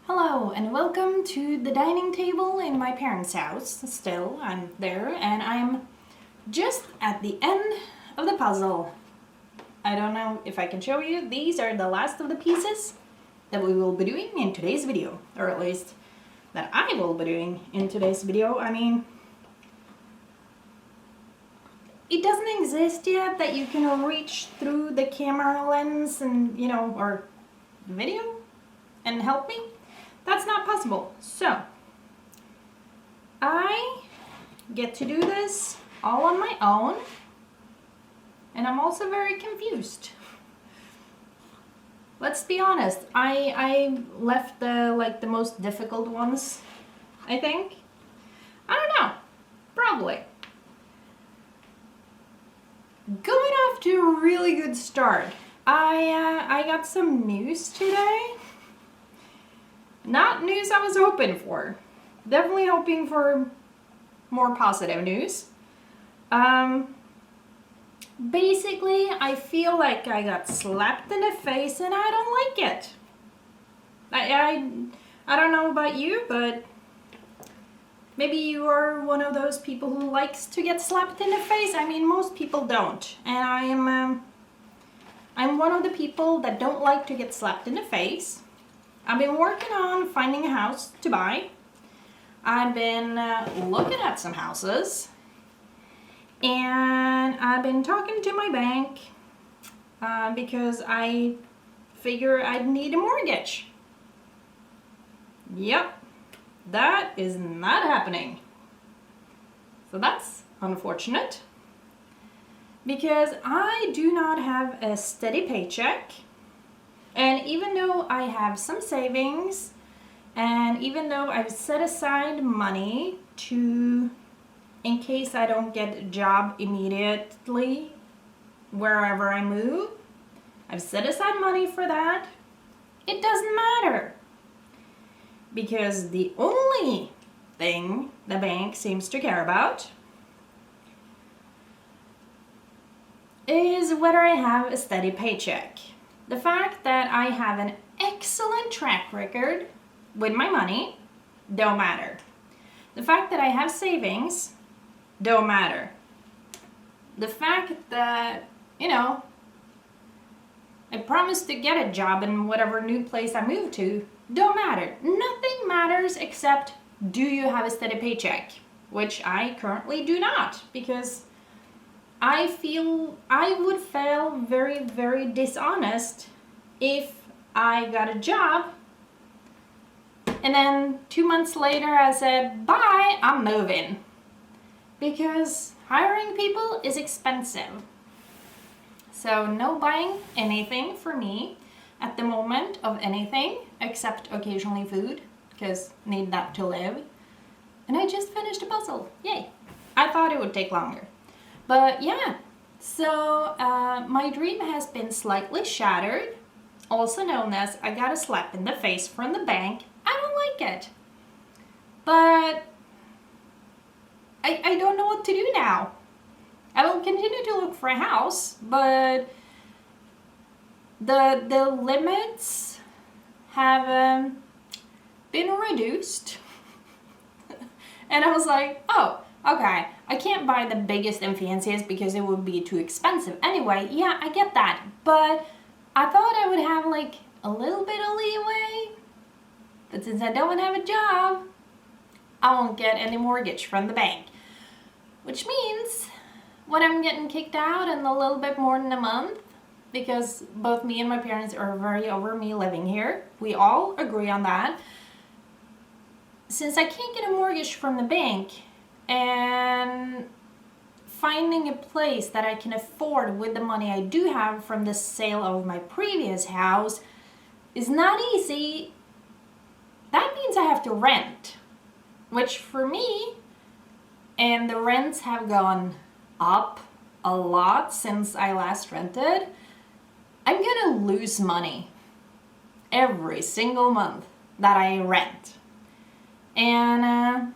Hello and welcome to the dining table in my parents' house. Still, I'm there and I'm just at the end of the puzzle. I don't know if I can show you. These are the last of the pieces that we will be doing in today's video, or at least that I will be doing in today's video. I mean, it doesn't exist yet that you can reach through the camera lens and, or video and help me. That's not possible. So, I get to do this all on my own, and I'm also very confused. Let's be honest, I left the most difficult ones, I think. I don't know, probably. Going off to a really good start. I got some news today. Not news I was hoping for. Definitely hoping for more positive news. Basically, I feel like I got slapped in the face and I don't like it. I don't know about you, but maybe you are one of those people who likes to get slapped in the face. I mean, most people don't. And I'm one of the people that don't like to get slapped in the face. I've been working on finding a house to buy. I've been looking at some houses. And I've been talking to my bank because I figure I'd need a mortgage. Yep, that is not happening. So that's unfortunate. Because I do not have a steady paycheck. And even though I have some savings, and even though I've set aside money to, in case I don't get a job immediately wherever I move, I've set aside money for that, it doesn't matter. Because the only thing the bank seems to care about is whether I have a steady paycheck. The fact that I have an excellent track record with my money don't matter. The fact that I have savings don't matter. The fact that, I promised to get a job in whatever new place I move to don't matter. Nothing matters except, do you have a steady paycheck? Which I currently do not, because I feel I would feel very, very dishonest if I got a job and then 2 months later I said, bye, I'm moving. Because hiring people is expensive. So no buying anything for me at the moment of anything except occasionally food, because need that to live. And I just finished a puzzle. Yay. I thought it would take longer. But yeah, so my dream has been slightly shattered, also known as I got a slap in the face from the bank. I don't like it. But I don't know what to do now. I will continue to look for a house, but the limits have been reduced. And I was like, oh, okay, I can't buy the biggest and fanciest because it would be too expensive. Anyway, yeah, I get that. But I thought I would have like a little bit of leeway. But since I don't have a job, I won't get any mortgage from the bank. Which means when I'm getting kicked out in a little bit more than a month, because both me and my parents are very over me living here. We all agree on that. Since I can't get a mortgage from the bank, and finding a place that I can afford with the money I do have from the sale of my previous house is not easy, that means I have to rent. Which for me, and the rents have gone up a lot since I last rented, I'm gonna lose money every single month that I rent. And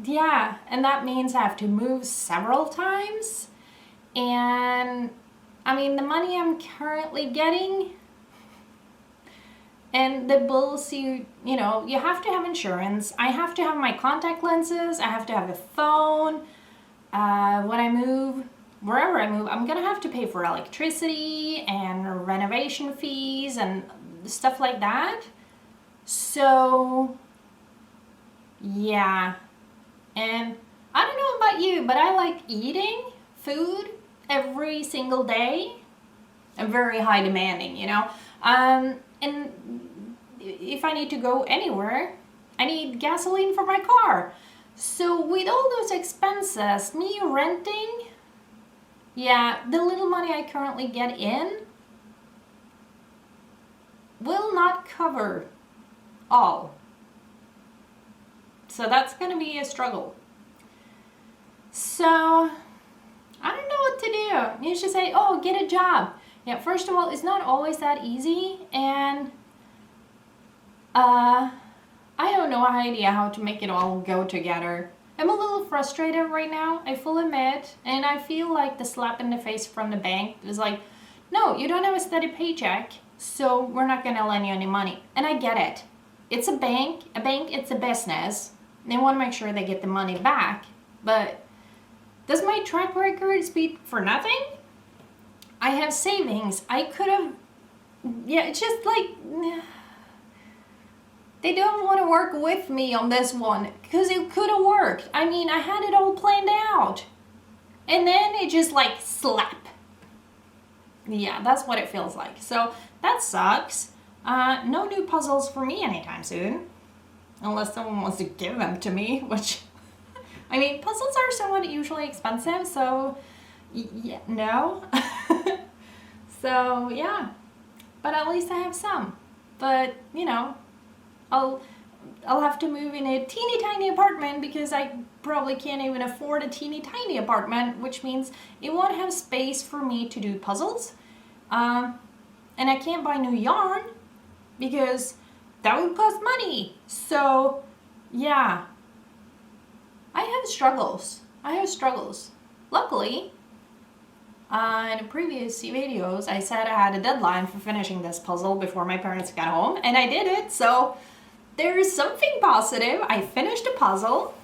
yeah, and that means I have to move several times. And I mean, the money I'm currently getting And the bills, you know, you have to have insurance. I have to have my contact lenses. I have to have a phone. When I move, wherever I move, I'm gonna have to pay for electricity and renovation fees and stuff like that. So, yeah. And I don't know about you, but I like eating food every single day. I'm very high demanding, you know. And if I need to go anywhere, I need gasoline for my car. So with all those expenses, me renting, yeah, the little money I currently get in will not cover all. So that's going to be a struggle. So I don't know what to do. You should say, oh, get a job. Yeah, first of all, it's not always that easy, and I have no idea how to make it all go together. I'm a little frustrated right now, I full admit, and I feel like the slap in the face from the bank is like, no, you don't have a steady paycheck, so we're not gonna lend you any money. And I get it. It's a bank, it's a business. They want to make sure they get the money back, but does my track record speak for nothing? I have savings. I could have, yeah, it's just like, they don't want to work with me on this one because it could have worked. I mean, I had it all planned out. And then it just like slap. Yeah, that's what it feels like. So that sucks. No new puzzles for me anytime soon. Unless someone wants to give them to me, which, I mean, puzzles are somewhat usually expensive, so yeah, no. So yeah, but at least I have some. But you know, I'll have to move in a teeny tiny apartment because I probably can't even afford a teeny tiny apartment, which means it won't have space for me to do puzzles. And I can't buy new yarn because that would cost money. So yeah, I have struggles. Luckily, in the previous videos, I said I had a deadline for finishing this puzzle before my parents got home, and I did it, so there is something positive. I finished a puzzle.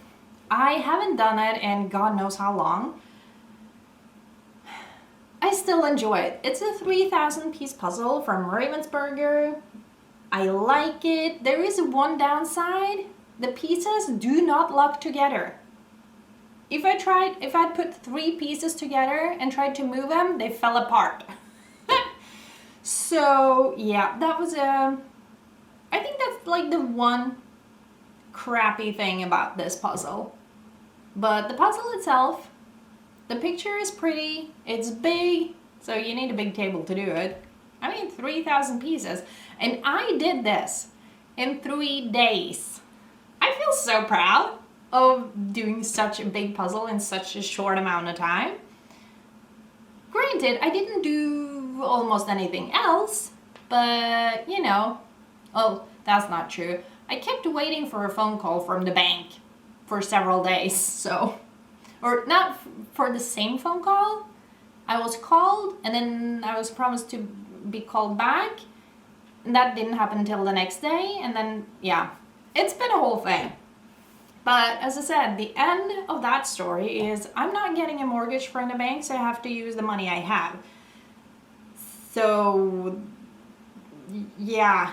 I haven't done it in God knows how long. I still enjoy it. It's a 3,000 piece puzzle from Ravensburger. I like it. There is one downside. The pieces do not lock together. If I'd put 3 pieces together and tried to move them, they fell apart. So yeah, that was I think that's like the one crappy thing about this puzzle. But the puzzle itself, the picture is pretty, it's big, so you need a big table to do it. I mean, 3,000 pieces. And I did this in 3 days. I feel so proud of doing such a big puzzle in such a short amount of time. Granted, I didn't do almost anything else, but you know, oh, that's not true. I kept waiting for a phone call from the bank for several days, so, or not for the same phone call. I was called and then I was promised to be called back, and that didn't happen until the next day, and then yeah, it's been a whole thing. But as I said, the end of that story is I'm not getting a mortgage from the bank, so I have to use the money I have. So yeah,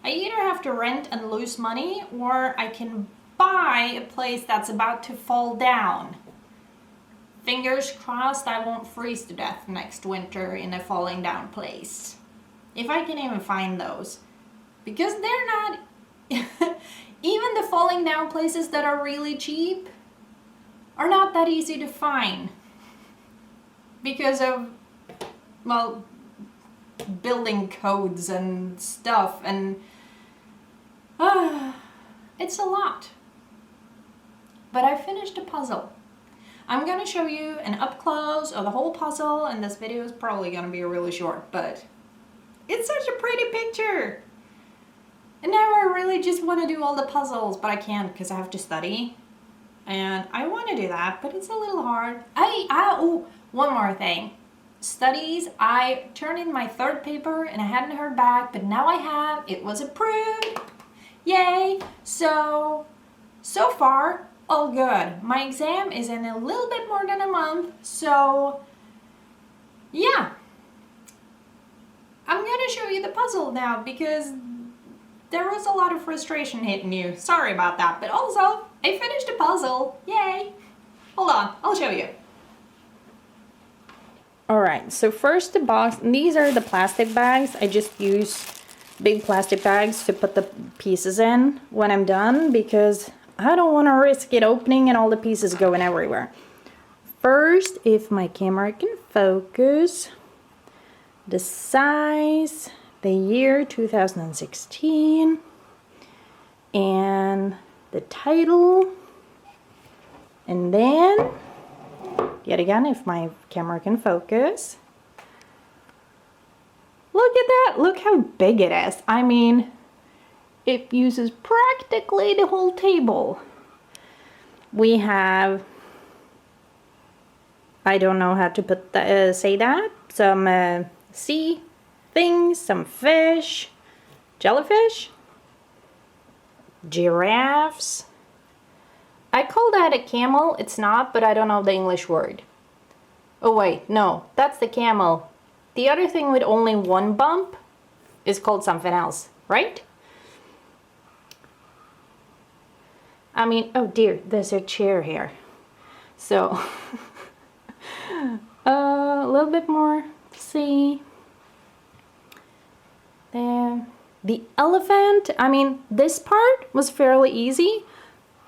I either have to rent and lose money, or I can buy a place that's about to fall down. Fingers crossed I won't freeze to death next winter in a falling down place. If I can even find those. Because they're not... Even the falling down places that are really cheap are not that easy to find. Because of, well, building codes and stuff, and it's a lot. But I finished a puzzle. I'm gonna show you an up close of the whole puzzle, and this video is probably gonna be really short, but it's such a pretty picture. And now I really just want to do all the puzzles, but I can't because I have to study. And I want to do that, but it's a little hard. Oh, one more thing. studies. I turned in my third paper and I hadn't heard back, but now I have. It was approved. Yay! So far, all good. My exam is in a little bit more than a month, so yeah. I'm gonna show you the puzzle now because there was a lot of frustration hitting you. Sorry about that, but also, I finished the puzzle. Yay! Hold on, I'll show you. Alright, so first the box. These are the plastic bags. I just use big plastic bags to put the pieces in when I'm done because I don't want to risk it opening and all the pieces going everywhere. First, if my camera can focus, the size, the year 2016, and the title, and then yet again, if my camera can focus, look at that, look how big it is. I mean, it uses practically the whole table. We have, I don't know how to put that, say that, some sea things, some fish, jellyfish, giraffes. I call that a camel. It's not, but I don't know the English word. Oh wait, no, that's the camel. The other thing with only one bump is called something else, right? I mean, oh dear, there's a chair here. So, a little bit more to see. There. The elephant, I mean, this part was fairly easy.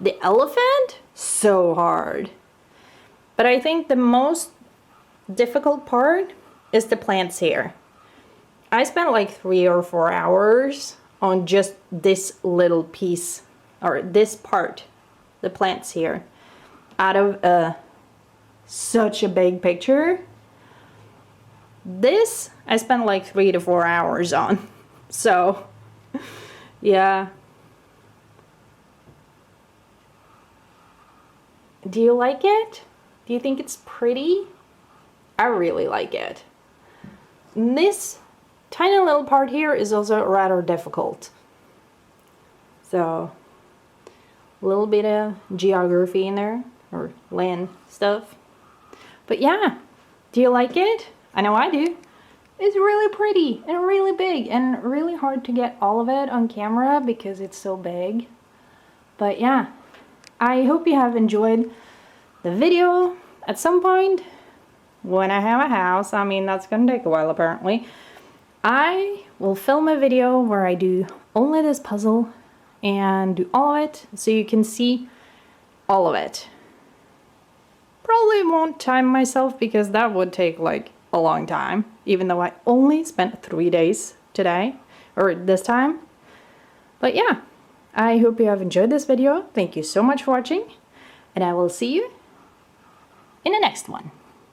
The elephant, so hard. But I think the most difficult part is the plants here. I spent like 3 or 4 hours on just this little piece, or this part, the plants here, out of such a big picture. This, I spent like 3 to 4 hours on. So, yeah. Do you like it? Do you think it's pretty? I really like it. And this tiny little part here is also rather difficult. So, a little bit of geography in there, or land stuff. But yeah, do you like it? I know I do. It's really pretty and really big and really hard to get all of it on camera because it's so big. But yeah, I hope you have enjoyed the video. At some point, when I have a house, I mean that's gonna take a while apparently, I will film a video where I do only this puzzle and do all of it so you can see all of it. Probably won't time myself because that would take like a long time, even though I only spent 3 days today, or this time. But yeah, I hope you have enjoyed this video. Thank you so much for watching, and I will see you in the next one.